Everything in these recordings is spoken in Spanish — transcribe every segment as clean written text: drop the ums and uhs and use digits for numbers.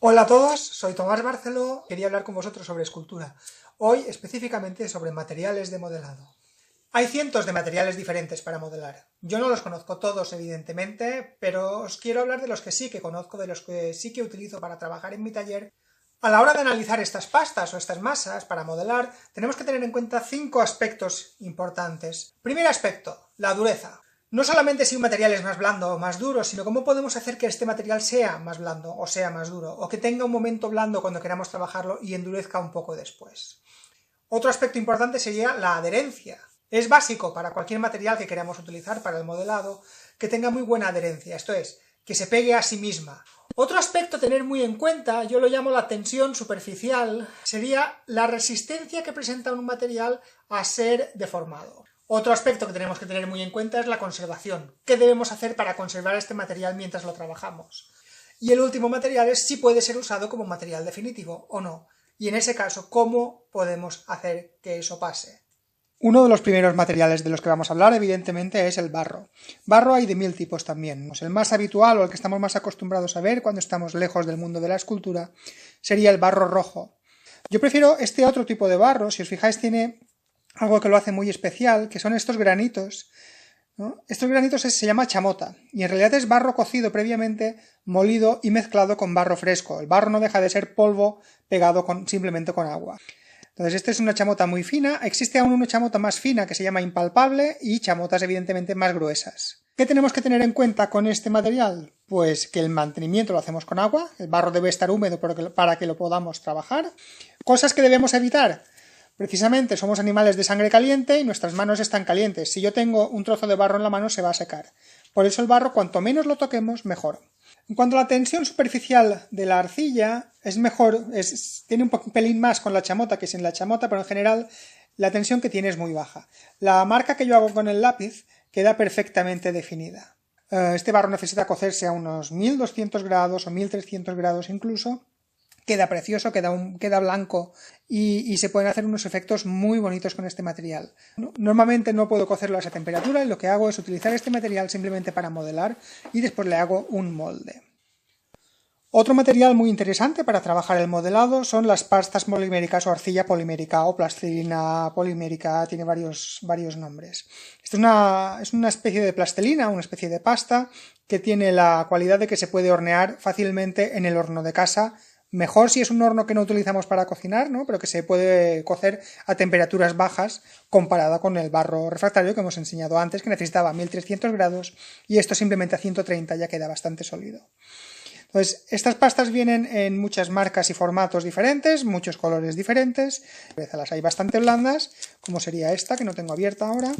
Hola a todos, soy Tomás Barceló, quería hablar con vosotros sobre escultura, hoy específicamente sobre materiales de modelado. Hay cientos de materiales diferentes para modelar. Yo no los conozco todos, evidentemente, pero os quiero hablar de los que sí que conozco, de los que sí que utilizo para trabajar en mi taller. A la hora de analizar estas pastas o estas masas para modelar, tenemos que tener en cuenta 5 aspectos importantes. Primer aspecto, la dureza. No solamente si un material es más blando o más duro, sino cómo podemos hacer que este material sea más blando o sea más duro, o que tenga un momento blando cuando queramos trabajarlo y endurezca un poco después. Otro aspecto importante sería la adherencia. Es básico para cualquier material que queramos utilizar para el modelado que tenga muy buena adherencia, esto es, que se pegue a sí misma. Otro aspecto a tener muy en cuenta, yo lo llamo la tensión superficial, sería la resistencia que presenta un material a ser deformado. Otro aspecto que tenemos que tener muy en cuenta es la conservación. ¿Qué debemos hacer para conservar este material mientras lo trabajamos? Y el último material es si puede ser usado como material definitivo o no. Y en ese caso, ¿cómo podemos hacer que eso pase? Uno de los primeros materiales de los que vamos a hablar, evidentemente, es el barro. Barro hay de 1000 tipos también. El más habitual o el que estamos más acostumbrados a ver cuando estamos lejos del mundo de la escultura sería el barro rojo. Yo prefiero este otro tipo de barro, si os fijáis tiene algo que lo hace muy especial, que son estos granitos, ¿no? Estos granitos se llama chamota, y en realidad es barro cocido previamente, molido y mezclado con barro fresco. El barro no deja de ser polvo pegado simplemente con agua. Entonces, esta es una chamota muy fina. Existe aún una chamota más fina que se llama impalpable y chamotas evidentemente más gruesas. ¿Qué tenemos que tener en cuenta con este material? Pues que el mantenimiento lo hacemos con agua, el barro debe estar húmedo para que lo podamos trabajar. Cosas que debemos evitar. Precisamente somos animales de sangre caliente y nuestras manos están calientes. Si yo tengo un trozo de barro en la mano se va a secar. Por eso el barro, cuanto menos lo toquemos, mejor. En cuanto a la tensión superficial de la arcilla, es mejor, tiene un pelín más con la chamota que sin la chamota, pero en general la tensión que tiene es muy baja. La marca que yo hago con el lápiz queda perfectamente definida. Este barro necesita cocerse a unos 1200 grados o 1300 grados incluso. Queda precioso, queda blanco y se pueden hacer unos efectos muy bonitos con este material. Normalmente no puedo cocerlo a esa temperatura y lo que hago es utilizar este material simplemente para modelar y después le hago un molde. Otro material muy interesante para trabajar el modelado son las pastas poliméricas o arcilla polimérica o plastilina polimérica, tiene varios nombres. Esto es una especie de plastilina, una especie de pasta que tiene la cualidad de que se puede hornear fácilmente en el horno de casa. Mejor si es un horno que no utilizamos para cocinar, ¿no? Pero que se puede cocer a temperaturas bajas comparada con el barro refractario que hemos enseñado antes, que necesitaba 1300 grados y esto simplemente a 130 ya queda bastante sólido. Entonces, estas pastas vienen en muchas marcas y formatos diferentes, muchos colores diferentes. A veces las hay bastante blandas, como sería esta, que no tengo abierta ahora.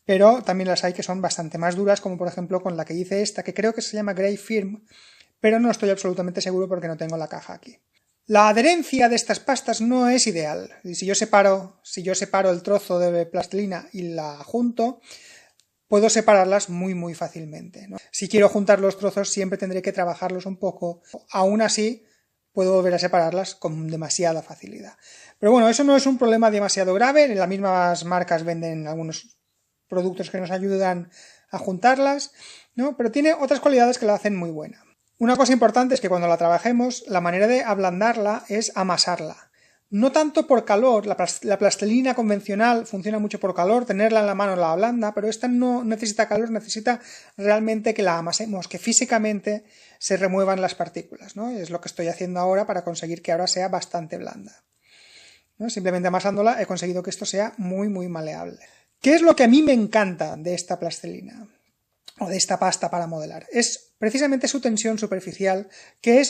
Pero también las hay que son bastante más duras, como por ejemplo con la que hice esta, que creo que se llama Grey Firm, pero no estoy absolutamente seguro porque no tengo la caja aquí. La adherencia de estas pastas no es ideal. Si yo separo el trozo de plastilina y la junto, puedo separarlas muy fácilmente, ¿no? Si quiero juntar los trozos siempre tendré que trabajarlos un poco. Aún así, puedo volver a separarlas con demasiada facilidad. Pero bueno, eso no es un problema demasiado grave. Las mismas marcas venden algunos productos que nos ayudan a juntarlas, ¿no? Pero tiene otras cualidades que la hacen muy buena. Una cosa importante es que cuando la trabajemos, la manera de ablandarla es amasarla. No tanto por calor, la plastilina convencional funciona mucho por calor, tenerla en la mano la ablanda, pero esta no necesita calor, necesita realmente que la amasemos, que físicamente se remuevan las partículas, ¿no? Es lo que estoy haciendo ahora para conseguir que ahora sea bastante blanda, ¿no? Simplemente amasándola he conseguido que esto sea muy maleable. ¿Qué es lo que a mí me encanta de esta plastilina? O de esta pasta para modelar, es precisamente su tensión superficial, que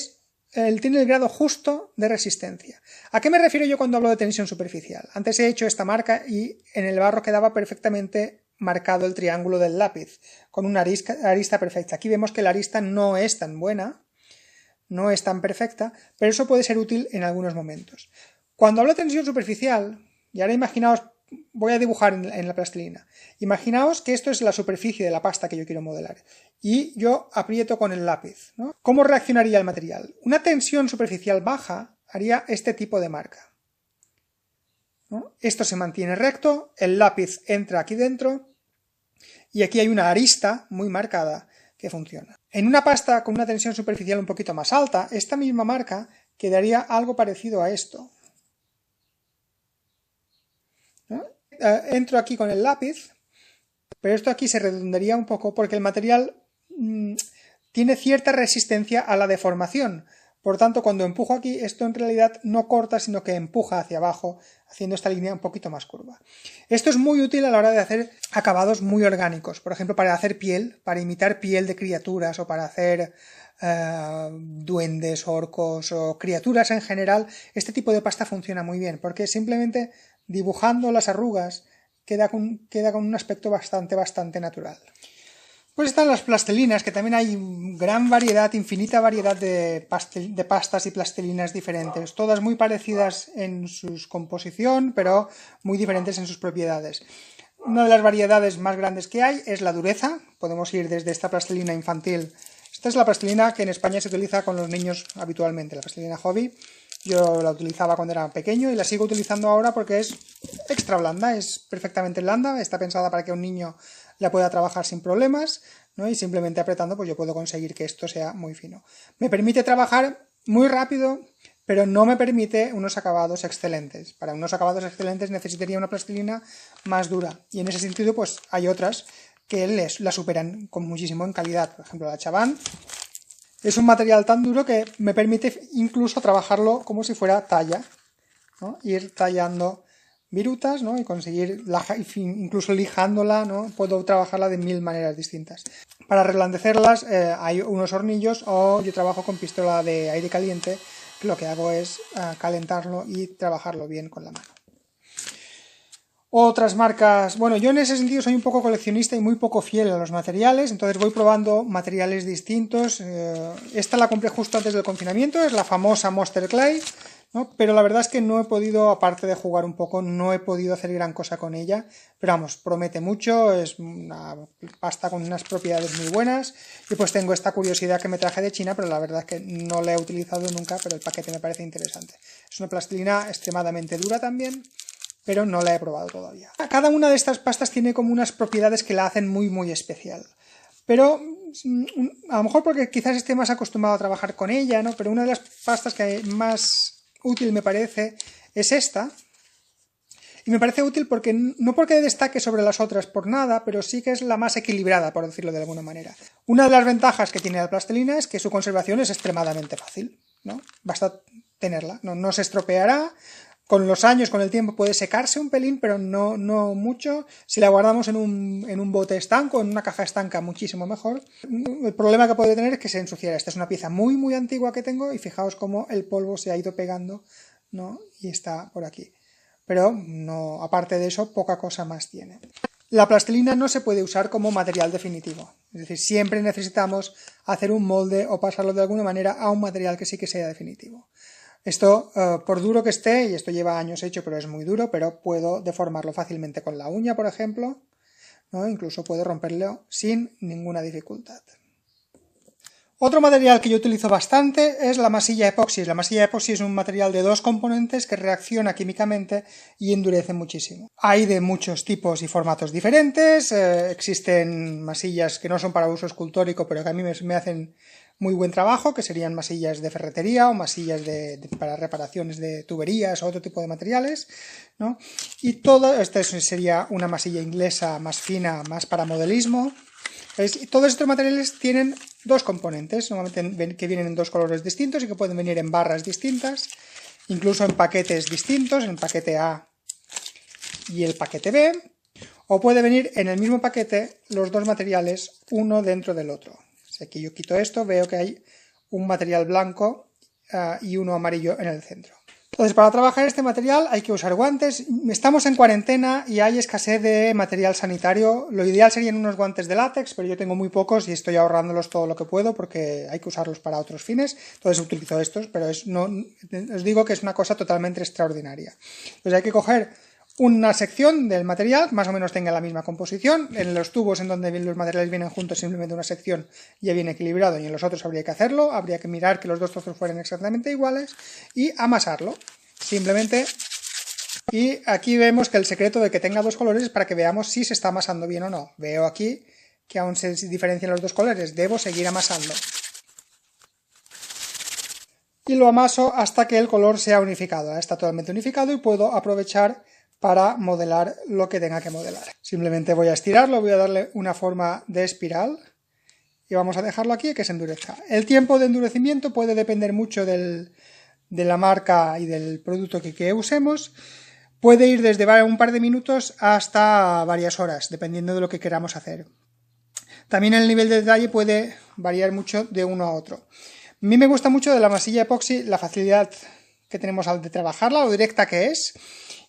tiene el grado justo de resistencia. ¿A qué me refiero yo cuando hablo de tensión superficial? Antes he hecho esta marca y en el barro quedaba perfectamente marcado el triángulo del lápiz, con una arista perfecta. Aquí vemos que la arista no es tan buena, no es tan perfecta, pero eso puede ser útil en algunos momentos. Cuando hablo de tensión superficial, y ahora imaginaos, voy a dibujar en la plastilina. Imaginaos que esto es la superficie de la pasta que yo quiero modelar y yo aprieto con el lápiz, ¿no? ¿Cómo reaccionaría el material? Una tensión superficial baja haría este tipo de marca, ¿no? Esto se mantiene recto, el lápiz entra aquí dentro y aquí hay una arista muy marcada que funciona. En una pasta con una tensión superficial un poquito más alta, esta misma marca quedaría algo parecido a esto, ¿no? Entro aquí con el lápiz, pero esto aquí se redondearía un poco porque el material tiene cierta resistencia a la deformación. Por tanto, cuando empujo aquí, esto en realidad no corta, sino que empuja hacia abajo, haciendo esta línea un poquito más curva. Esto es muy útil a la hora de hacer acabados muy orgánicos. Por ejemplo, para hacer piel, para imitar piel de criaturas o para hacer duendes, orcos o criaturas en general. Este tipo de pasta funciona muy bien, porque simplemente dibujando las arrugas queda con un aspecto bastante natural. Pues están las plastilinas, que también hay gran variedad, infinita variedad de pastas y plastilinas diferentes, todas muy parecidas en su composición, pero muy diferentes en sus propiedades. Una de las variedades más grandes que hay es la dureza. Podemos ir desde esta plastilina infantil. Esta es la plastilina que en España se utiliza con los niños habitualmente, la plastilina Hobby. Yo la utilizaba cuando era pequeño y la sigo utilizando ahora porque es extra blanda, es perfectamente blanda, está pensada para que un niño la pueda trabajar sin problemas, ¿no? Y simplemente apretando pues yo puedo conseguir que esto sea muy fino. Me permite trabajar muy rápido, pero no me permite unos acabados excelentes. Para unos acabados excelentes necesitaría una plastilina más dura y en ese sentido pues hay otras que la superan con muchísimo en calidad. Por ejemplo, la Chaban es un material tan duro que me permite incluso trabajarlo como si fuera talla, ¿no? Ir tallando virutas, ¿no? Y conseguir, incluso lijándola, ¿no? Puedo trabajarla de 1000 maneras distintas. Para reblandecerlas hay unos hornillos o yo trabajo con pistola de aire caliente, que lo que hago es calentarlo y trabajarlo bien con la mano. Otras marcas, bueno, yo en ese sentido soy un poco coleccionista y muy poco fiel a los materiales, entonces voy probando materiales distintos. Esta la compré justo antes del confinamiento, es la famosa Monster Clay, ¿no? Pero la verdad es que no he podido, aparte de jugar un poco, no he podido hacer gran cosa con ella, pero vamos, promete mucho, es una pasta con unas propiedades muy buenas, y pues tengo esta curiosidad que me traje de China, pero la verdad es que no la he utilizado nunca, pero el paquete me parece interesante. Es una plastilina extremadamente dura también, pero no la he probado todavía. Cada una de estas pastas tiene como unas propiedades que la hacen muy especial. Pero a lo mejor porque quizás esté más acostumbrado a trabajar con ella, ¿no? Pero una de las pastas que más útil me parece es esta. Y me parece útil porque no porque destaque sobre las otras por nada, pero sí que es la más equilibrada, por decirlo de alguna manera. Una de las ventajas que tiene la plastilina es que su conservación es extremadamente fácil, ¿no? Basta tenerla, no se estropeará. Con los años, con el tiempo, puede secarse un pelín, pero no mucho. Si la guardamos en un bote estanco, en una caja estanca, muchísimo mejor. El problema que puede tener es que se ensuciará. Esta es una pieza muy antigua que tengo y fijaos cómo el polvo se ha ido pegando, ¿no? Y está por aquí. Pero no, aparte de eso, poca cosa más tiene. La plastilina no se puede usar como material definitivo. Es decir, siempre necesitamos hacer un molde o pasarlo de alguna manera a un material que sí que sea definitivo. Esto, por duro que esté, y esto lleva años hecho, pero es muy duro, pero puedo deformarlo fácilmente con la uña, por ejemplo, ¿no? Incluso puedo romperlo sin ninguna dificultad. Otro material que yo utilizo bastante es la masilla epoxi. La masilla epoxi es un material de 2 componentes que reacciona químicamente y endurece muchísimo. Hay de muchos tipos y formatos diferentes, existen masillas que no son para uso escultórico, pero que a mí me hacen muy buen trabajo, que serían masillas de ferretería o masillas para reparaciones de tuberías o otro tipo de materiales, ¿no? Y esta sería una masilla inglesa más fina, más para modelismo. Y todos estos materiales tienen 2 componentes, normalmente que vienen en 2 colores distintos y que pueden venir en barras distintas, incluso en paquetes distintos, en el paquete A y el paquete B, o puede venir en el mismo paquete los 2 materiales uno dentro del otro. Si aquí yo quito esto, veo que hay un material blanco y uno amarillo en el centro. Entonces, para trabajar este material hay que usar guantes. Estamos en cuarentena y hay escasez de material sanitario. Lo ideal serían unos guantes de látex, pero yo tengo muy pocos y estoy ahorrándolos todo lo que puedo porque hay que usarlos para otros fines. Entonces utilizo estos, pero os digo que es una cosa totalmente extraordinaria. Entonces hay que coger una sección del material, más o menos tenga la misma composición. En los tubos en donde los materiales vienen juntos, simplemente una sección ya viene equilibrado, y en los otros habría que hacerlo, habría que mirar que los 2 trozos fueran exactamente iguales y amasarlo, simplemente. Y aquí vemos que el secreto de que tenga 2 colores es para que veamos si se está amasando bien o no. Veo aquí que aún se diferencian los dos colores, debo seguir amasando. Y lo amaso hasta que el color sea unificado. Ahora está totalmente unificado y puedo aprovechar para modelar lo que tenga que modelar. Simplemente voy a estirarlo, voy a darle una forma de espiral y vamos a dejarlo aquí que se endurezca. El tiempo de endurecimiento puede depender mucho de la marca y del producto que usemos. Puede ir desde un par de minutos hasta varias horas, dependiendo de lo que queramos hacer. También el nivel de detalle puede variar mucho de uno a otro. A mí me gusta mucho de la masilla epoxi la facilidad que tenemos al de trabajarla, lo directa que es,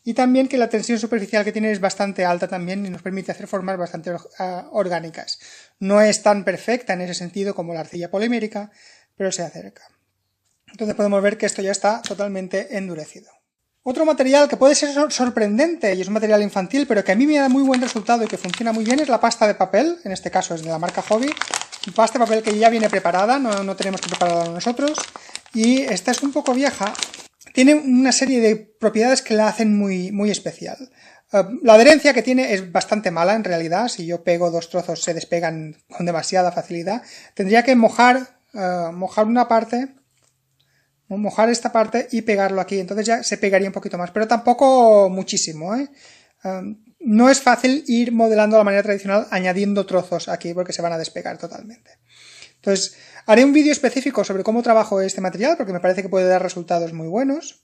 y también que la tensión superficial que tiene es bastante alta también y nos permite hacer formas bastante orgánicas. No es tan perfecta en ese sentido como la arcilla polimérica, pero se acerca. Entonces podemos ver que esto ya está totalmente endurecido. Otro material que puede ser sorprendente y es un material infantil, pero que a mí me da muy buen resultado y que funciona muy bien, es la pasta de papel. En este caso es de la marca Hobby. Pasta de papel que ya viene preparada, no tenemos que prepararla nosotros. Y esta es un poco vieja. Tiene una serie de propiedades que la hacen muy especial. La adherencia que tiene es bastante mala en realidad. Si yo pego dos trozos se despegan con demasiada facilidad. Tendría que mojar una parte, mojar esta parte y pegarlo aquí. Entonces ya se pegaría un poquito más, pero tampoco muchísimo, no es fácil ir modelando de la manera tradicional añadiendo trozos aquí porque se van a despegar totalmente. Entonces, haré un vídeo específico sobre cómo trabajo este material porque me parece que puede dar resultados muy buenos.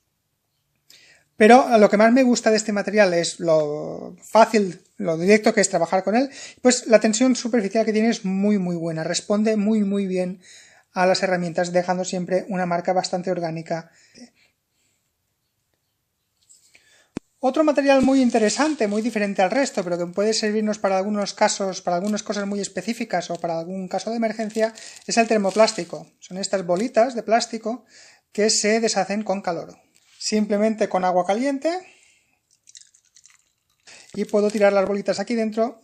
Pero lo que más me gusta de este material es lo fácil, lo directo que es trabajar con él. Pues la tensión superficial que tiene es muy buena, responde muy bien a las herramientas, dejando siempre una marca bastante orgánica. Otro material muy interesante, muy diferente al resto, pero que puede servirnos para algunos casos, para algunas cosas muy específicas o para algún caso de emergencia, es el termoplástico. Son estas bolitas de plástico que se deshacen con calor. Simplemente con agua caliente y puedo tirar las bolitas aquí dentro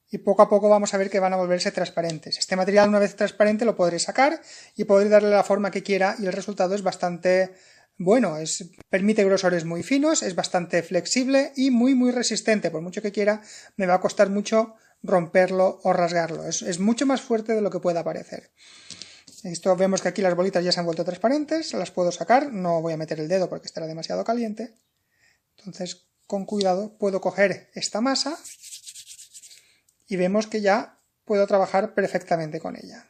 y poco a poco vamos a ver que van a volverse transparentes. Este material, una vez transparente, lo podré sacar y podré darle la forma que quiera y el resultado es bastante bueno, permite grosores muy finos, es bastante flexible y muy resistente. Por mucho que quiera, me va a costar mucho romperlo o rasgarlo. Es mucho más fuerte de lo que pueda parecer. Esto vemos que aquí las bolitas ya se han vuelto transparentes, las puedo sacar, no voy a meter el dedo porque estará demasiado caliente. Entonces, con cuidado, puedo coger esta masa y vemos que ya puedo trabajar perfectamente con ella.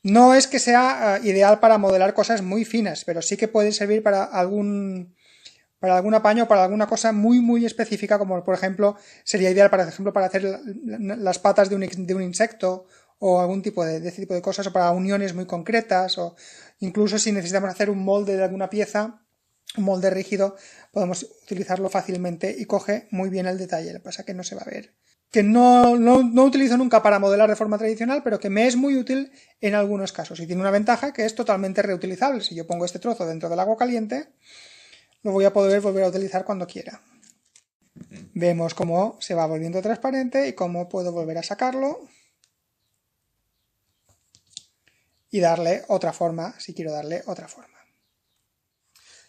No es que sea ideal para modelar cosas muy finas, pero sí que puede servir para algún apaño, para alguna cosa muy específica, como por ejemplo sería ideal para hacer las patas de un insecto o algún tipo de ese tipo de cosas, o para uniones muy concretas, o incluso si necesitamos hacer un molde de alguna pieza, un molde rígido, podemos utilizarlo fácilmente y coge muy bien el detalle. Lo que pasa es que no se va a ver. Que no utilizo nunca para modelar de forma tradicional, pero que me es muy útil en algunos casos. Y tiene una ventaja que es totalmente reutilizable. Si yo pongo este trozo dentro del agua caliente, lo voy a poder volver a utilizar cuando quiera. Vemos cómo se va volviendo transparente y cómo puedo volver a sacarlo y darle otra forma, si quiero darle otra forma.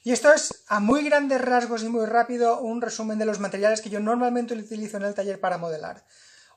Y esto es, a muy grandes rasgos y muy rápido, un resumen de los materiales que yo normalmente utilizo en el taller para modelar.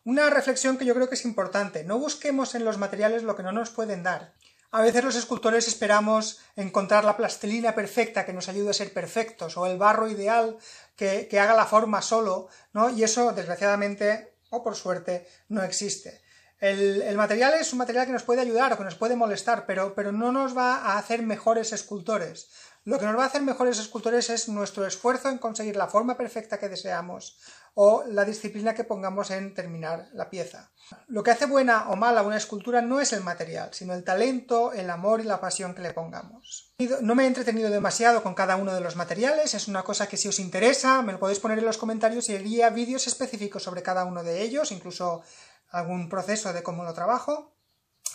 Una reflexión que yo creo que es importante: no busquemos en los materiales lo que no nos pueden dar. A veces los escultores esperamos encontrar la plastilina perfecta que nos ayude a ser perfectos, o el barro ideal que haga la forma solo, ¿no? Y eso, desgraciadamente, o por suerte, no existe. El material es un material que nos puede ayudar o que nos puede molestar, pero no nos va a hacer mejores escultores. Lo que nos va a hacer mejores escultores es nuestro esfuerzo en conseguir la forma perfecta que deseamos o la disciplina que pongamos en terminar la pieza. Lo que hace buena o mala una escultura no es el material, sino el talento, el amor y la pasión que le pongamos. No me he entretenido demasiado con cada uno de los materiales, es una cosa que si os interesa me lo podéis poner en los comentarios y haría vídeos específicos sobre cada uno de ellos, incluso algún proceso de cómo lo trabajo.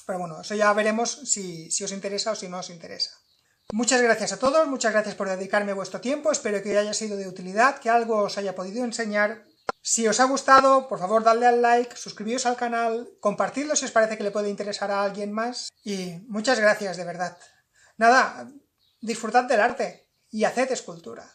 Pero bueno, eso ya veremos si os interesa o si no os interesa. Muchas gracias a todos, muchas gracias por dedicarme vuestro tiempo, espero que haya sido de utilidad, que algo os haya podido enseñar. Si os ha gustado, por favor dadle al like, suscribíos al canal, compartidlo si os parece que le puede interesar a alguien más, y muchas gracias de verdad. Nada, disfrutad del arte y haced escultura.